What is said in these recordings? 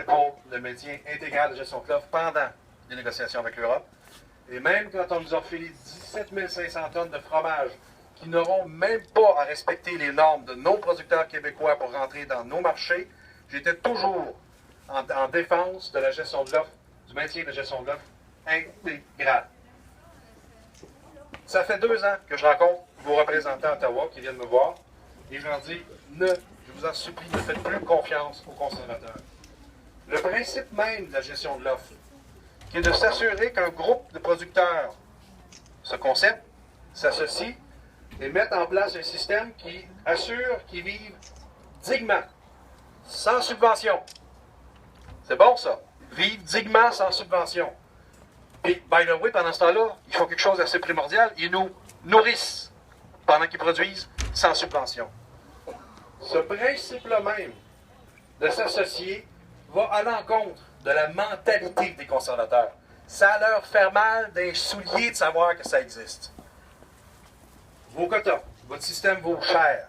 C'était pour le maintien intégral de gestion de l'offre pendant les négociations avec l'Europe. Et même quand on nous a refilé 17 500 tonnes de fromage qui n'auront même pas à respecter les normes de nos producteurs québécois pour rentrer dans nos marchés, j'étais toujours en défense de la gestion de l'offre, du maintien de la gestion de l'offre intégrale. Ça fait 2 ans que je rencontre vos représentants à Ottawa qui viennent me voir et je leur dis, je vous en supplie, ne faites plus confiance aux conservateurs. Le principe même de la gestion de l'offre, qui est de s'assurer qu'un groupe de producteurs se concerte, s'associe et mette en place un système qui assure qu'ils vivent dignement, sans subvention. C'est bon ça, vivre dignement sans subvention. Et, by the way, pendant ce temps-là, ils font quelque chose d'assez primordial, ils nous nourrissent pendant qu'ils produisent sans subvention. Ce principe-là même de s'associer va à l'encontre de la mentalité des conservateurs. Ça leur fait mal d'un soulier de savoir que ça existe. Vos quotas, votre système vaut cher.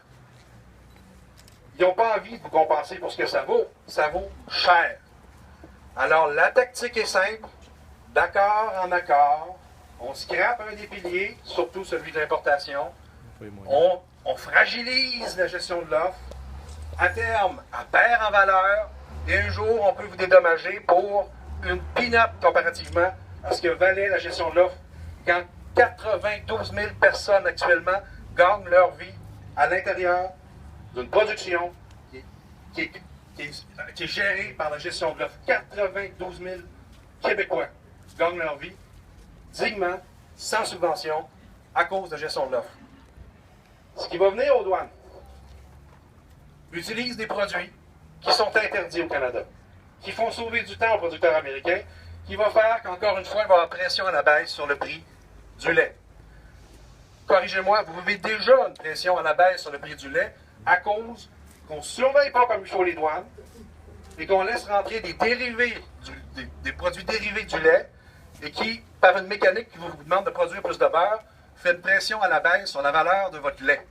Ils n'ont pas envie de vous compenser pour ce que ça vaut cher. Alors, la tactique est simple. D'accord en accord, on scrape un des piliers, surtout celui de l'importation. On fragilise la gestion de l'offre. À terme, elle perd en valeur. Et un jour, on peut vous dédommager pour une peanut comparativement à ce que valait la gestion de l'offre quand 92 000 personnes actuellement gagnent leur vie à l'intérieur d'une production qui est gérée par la gestion de l'offre. 92 000 Québécois gagnent leur vie dignement, sans subvention, à cause de la gestion de l'offre. Ce qui va venir aux douanes utilise des produits qui sont interdits au Canada, qui font sauver du temps aux producteurs américains, qui va faire qu'encore une fois, il va y avoir pression à la baisse sur le prix du lait. Corrigez-moi, vous avez déjà une pression à la baisse sur le prix du lait à cause qu'on ne surveille pas comme il faut les douanes et qu'on laisse rentrer des dérivés, des produits dérivés du lait et qui, par une mécanique qui vous demande de produire plus de beurre, fait une pression à la baisse sur la valeur de votre lait.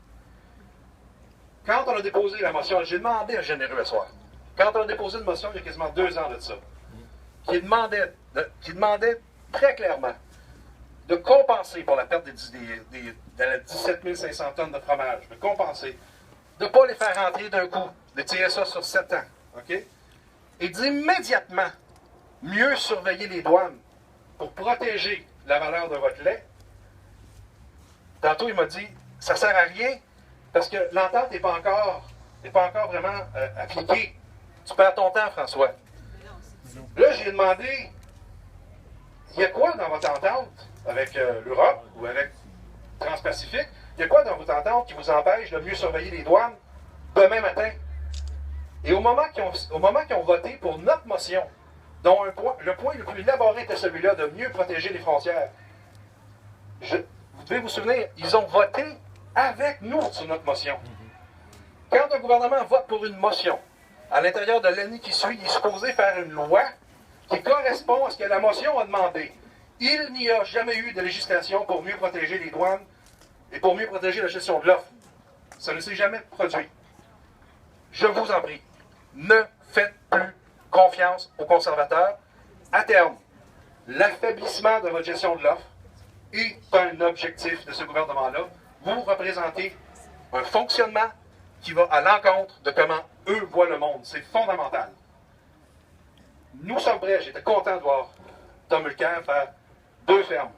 Quand on a déposé la motion, j'ai demandé à Généreux ce soir, quand on a déposé une motion il y a quasiment 2 ans de ça, qui demandait très clairement de compenser pour la perte de 17 500 tonnes de fromage, de compenser, de ne pas les faire rentrer d'un coup, de tirer ça sur 7 ans, OK? Et d'immédiatement mieux surveiller les douanes pour protéger la valeur de votre lait. Tantôt, il m'a dit, ça ne sert à rien parce que l'entente n'est pas encore vraiment appliquée. Tu perds ton temps, François. Là, j'ai demandé, il y a quoi dans votre entente avec l'Europe ou avec Transpacifique? Il y a quoi dans votre entente qui vous empêche de mieux surveiller les douanes demain matin? Et au moment qu'ils ont voté pour notre motion, dont le point le plus élaboré était celui-là de mieux protéger les frontières, vous devez vous souvenir, ils ont voté avec nous sur notre motion. Quand un gouvernement vote pour une motion, à l'intérieur de l'année qui suit, il est supposé faire une loi qui correspond à ce que la motion a demandé. Il n'y a jamais eu de législation pour mieux protéger les douanes et pour mieux protéger la gestion de l'offre. Ça ne s'est jamais produit. Je vous en prie, ne faites plus confiance aux conservateurs. À terme, l'affaiblissement de votre gestion de l'offre est un objectif de ce gouvernement-là. Vous représentez un fonctionnement qui va à l'encontre de comment eux voient le monde. C'est fondamental. Nous sommes prêts. J'étais content de voir Tom Mulcair faire 2 fermes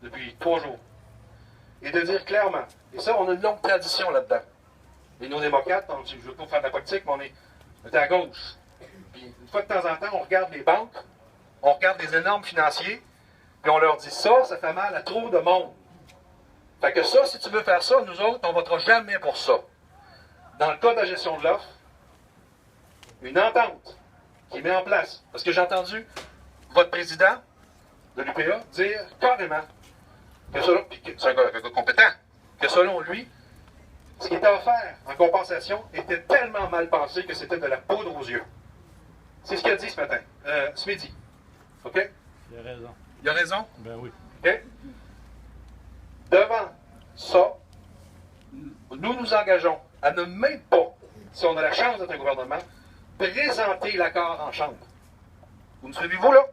depuis 3 jours. Et de dire clairement, et ça, on a une longue tradition là-dedans. Les non-démocrates, je ne veux pas faire de la politique, mais on est à gauche. Puis, une fois de temps en temps, on regarde les banques, on regarde les énormes financiers, puis on leur dit ça fait mal à trop de monde. Fait que ça, si tu veux faire ça, nous autres, on ne votera jamais pour ça. Dans le cas de la gestion de l'offre, une entente qui met en place, parce que j'ai entendu votre président de l'UPA dire carrément que selon, c'est un gars compétent, que selon lui, ce qui était offert en compensation était tellement mal pensé que c'était de la poudre aux yeux. C'est ce qu'il a dit ce matin, ce midi. OK? Il a raison. Il a raison? Ben oui. OK? Devant ça, nous nous engageons à ne même pas, si on a la chance d'être un gouvernement, présenter l'accord en chambre. Vous me suivez-vous, là?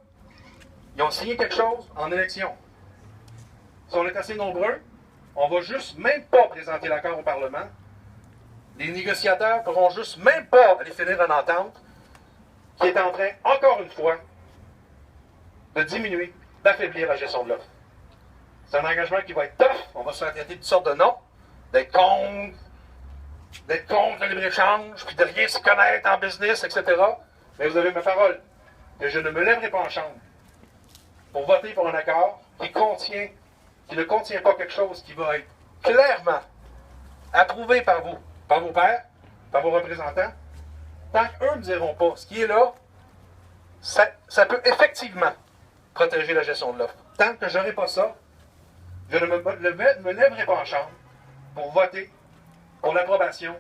Ils ont signé quelque chose en élection. Si on est assez nombreux, on va juste même pas présenter l'accord au Parlement. Les négociateurs ne pourront juste même pas aller finir une entente qui est en train, encore une fois, de diminuer, d'affaiblir la gestion de l'offre. C'est un engagement qui va être tough. On va se faire traiter de toutes sortes de noms, d'être contre le libre-échange, puis de rien se connaître en business, etc. Mais vous avez ma parole, que je ne me lèverai pas en chambre pour voter pour un accord qui ne contient pas quelque chose qui va être clairement approuvé par vous, par vos pairs, par vos représentants, tant qu'eux ne diront pas ce qui est là, ça peut effectivement protéger la gestion de l'offre. Tant que je n'aurai pas ça, je ne me lèverai pas en chambre pour voter pour l'approbation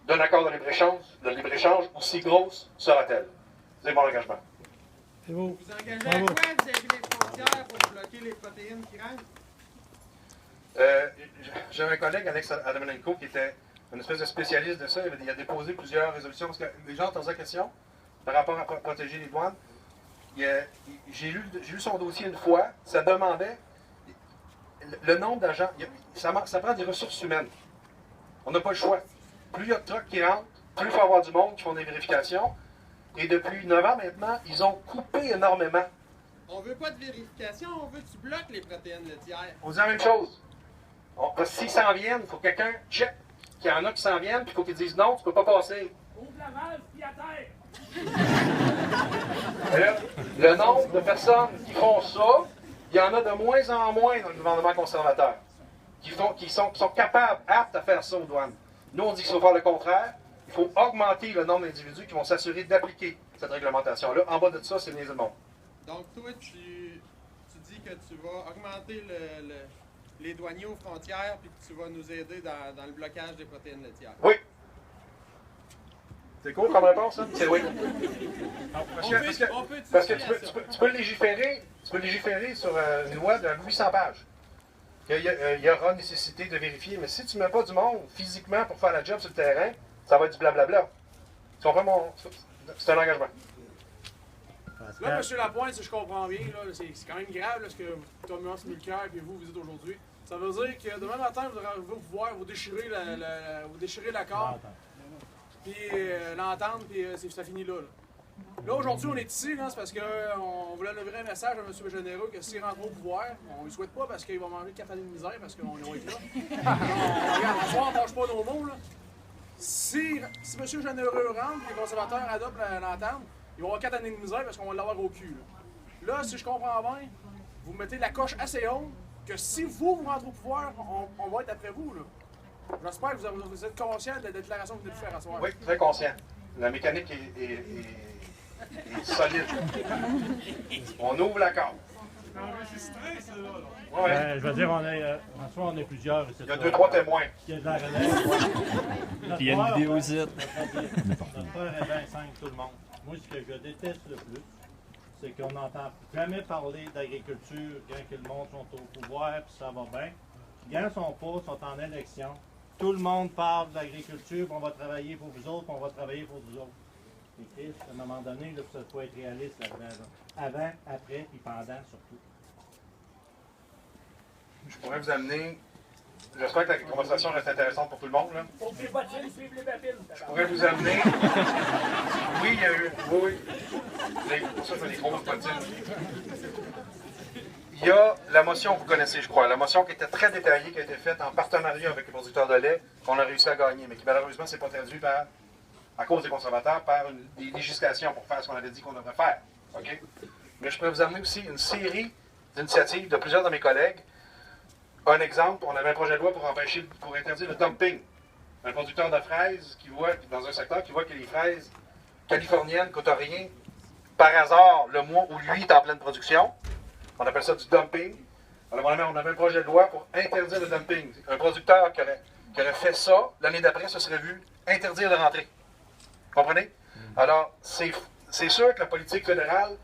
d'un accord de libre-échange, aussi grosse sera-t-elle. C'est mon engagement. C'est beau. Vous engagez à quoi vis-à-vis des frontières pour bloquer les protéines qui rentrent? J'ai un collègue, Alex Adamanenko, qui était une espèce de spécialiste de ça. Il a déposé plusieurs résolutions. Parce que les gens ont posé la question par rapport à protéger les douanes. J'ai lu son dossier une fois. Ça demandait le nombre d'agents. Ça prend des ressources humaines. On n'a pas le choix. Plus il y a de trucks qui rentrent, plus il faut avoir du monde qui font des vérifications. Et depuis 9 ans maintenant, ils ont coupé énormément. On veut pas de vérification, on veut que tu bloques les protéines laitières. On dit la même chose. Parce que s'ils s'en viennent, il faut que quelqu'un check qu'il y en a qui s'en viennent, puis il faut qu'ils disent non, tu peux pas passer. Ouvre la valve, puis à terre! Et là, le nombre de personnes qui font ça, il y en a de moins en moins dans le gouvernement conservateur, qui sont capables, aptes à faire ça aux douanes. Nous, on dit qu'il faut faire le contraire. Il faut augmenter le nombre d'individus qui vont s'assurer d'appliquer cette réglementation-là. En bas de ça, c'est le niaiser le monde. Donc, toi, tu dis que tu vas augmenter les douaniers aux frontières puis que tu vas nous aider dans le blocage des protéines laitières. Oui. C'est cool comme réponse, ça? C'est oui. Parce que tu peux légiférer sur une loi de 800 pages. Il y aura nécessité de vérifier, mais si tu ne mets pas du monde physiquement pour faire la job sur le terrain, ça va être du blablabla. Tu comprends c'est un engagement. Là, M. Lapointe, si je comprends bien, c'est quand même grave là, ce que Thomas Mulcair et vous dites aujourd'hui. Ça veut dire que demain matin, vous allez pouvoir vous déchirer l'accord, puis l'entendre, puis ça finit là. Là, aujourd'hui, on est ici, c'est parce qu'on voulait livrer un message à M. Généreux que s'il rentre au pouvoir, on ne le souhaite pas parce qu'il va manger 4 années de misère, parce qu'on va être là. Regarde, ce soir, on ne mange pas nos mots. Là. Si M. Généreux rentre et les conservateurs adoptent l'entente, ils vont avoir 4 années de misère parce qu'on va l'avoir au cul. Là, si je comprends bien, vous mettez la coche assez haute que si vous rentrez au pouvoir, on va être après vous. J'espère que vous êtes conscient de la déclaration que vous venez de faire à soir. Oui, très conscient. La mécanique est solide. On ouvre l'accord. Ouais. Je veux dire, on est plusieurs. Il y a 2-3 témoins. Il y a de la relève. Puis il y a une vidéo aussi. Notre frère est bien simple, tout le monde. Moi, ce que je déteste le plus, c'est qu'on n'entend jamais parler d'agriculture quand que le monde sont au pouvoir puis ça va bien. Puis quand ils sont en élection, tout le monde parle d'agriculture, on va travailler pour vous autres, on va travailler pour vous autres. C'est triste, à un moment donné, il faut être réaliste là-dedans. Avant, après, puis pendant surtout. Je pourrais vous amener. J'espère que la conversation reste intéressante pour tout le monde. Là. Pour les bottines, suivre les babines. Je pourrais vous amener. Oui, il y a eu. Oui. Ça, c'est des grosses bottines. Il y a la motion que vous connaissez, je crois. La motion qui était très détaillée, qui a été faite en partenariat avec les producteurs de lait, qu'on a réussi à gagner, mais qui malheureusement ne s'est pas traduit à cause des conservateurs par des législations pour faire ce qu'on avait dit qu'on devrait faire. OK? Mais je pourrais vous amener aussi une série d'initiatives de plusieurs de mes collègues. Un exemple, on avait un projet de loi pour interdire le dumping. Un producteur de fraises dans un secteur qui voit que les fraises californiennes ne coûtent rien par hasard le mois où lui est en pleine production. On appelle ça du dumping. Alors, on avait un projet de loi pour interdire le dumping. Un producteur qui aurait fait ça, l'année d'après, ce serait vu interdire de rentrer. Comprenez? Alors, c'est sûr que la politique fédérale,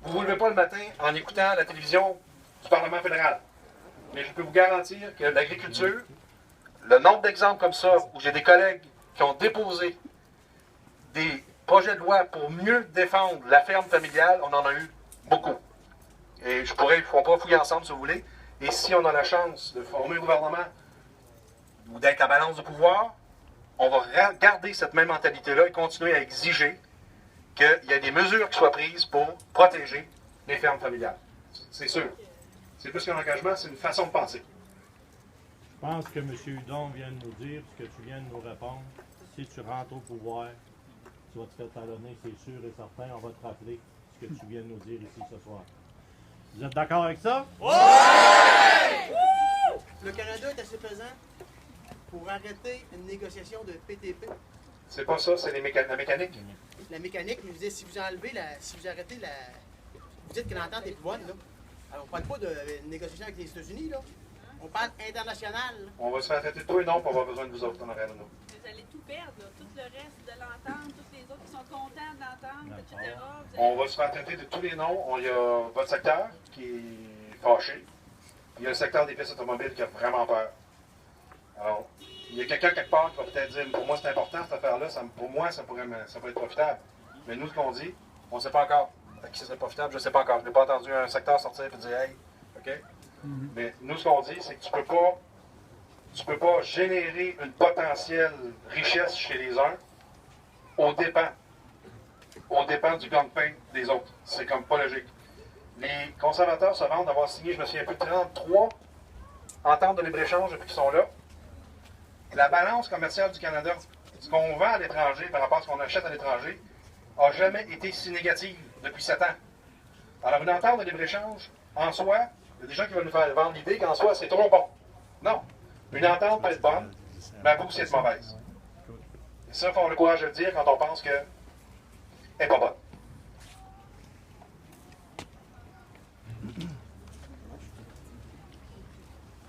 vous ne vous levez pas le matin en écoutant la télévision du Parlement fédéral. Mais je peux vous garantir que l'agriculture, le nombre d'exemples comme ça, où j'ai des collègues qui ont déposé des projets de loi pour mieux défendre la ferme familiale, on en a eu beaucoup. Et on pourra fouiller ensemble si vous voulez. Et si on a la chance de former un gouvernement ou d'être à balance de pouvoir, on va garder cette même mentalité-là et continuer à exiger qu'il y ait des mesures qui soient prises pour protéger les fermes familiales. C'est sûr. C'est plus qu'un engagement, c'est une façon de penser. Je pense que M. Hudon vient de nous dire, ce que tu viens de nous répondre, si tu rentres au pouvoir, tu vas te faire talonner, c'est sûr et certain. On va te rappeler ce que tu viens de nous dire ici ce soir. Vous êtes d'accord avec ça? Ouais! Le Canada est assez pesant pour arrêter une négociation de PTP. C'est pas ça, c'est la mécanique. La mécanique, mais je disais, si vous enlevez si vous arrêtez vous dites que l'entente est plus bonne, là. Alors, on parle pas de négociation avec les États-Unis, là. On parle international. Là. On va se faire traiter de tout et non pour avoir besoin de vous autres en arrière de nous. Vous allez tout perdre, là. Tout le reste de l'entente, tous les autres qui sont contents de l'entente, etc. On va se faire traiter de tous les noms. Il y a votre secteur qui est fâché. Il y a le secteur des pièces automobiles qui a vraiment peur. Alors, il y a quelqu'un quelque part qui va peut-être dire, pour moi c'est important cette affaire-là, pour moi ça pourrait être profitable. Mais nous, ce qu'on dit, on ne sait pas encore. À qui ce serait profitable, je ne sais pas encore. Je n'ai pas entendu un secteur sortir et dire, hey, OK? Mais nous, ce qu'on dit, c'est que tu peux pas générer une potentielle richesse chez les uns au dépens du gagne-pain des autres. C'est comme pas logique. Les conservateurs se vantent d'avoir signé, je me souviens plus, 33 ententes de libre-échange depuis qu'ils sont là. La balance commerciale du Canada, ce qu'on vend à l'étranger par rapport à ce qu'on achète à l'étranger, n'a jamais été si négative depuis 7 ans. Alors, une entente de libre-échange, en soi, il y a des gens qui veulent nous faire vendre l'idée qu'en soi, c'est trop bon. Non. Une entente peut être bonne, mais elle peut aussi être mauvaise. Et ça, il faut avoir le courage de le dire quand on pense qu'elle n'est pas bonne.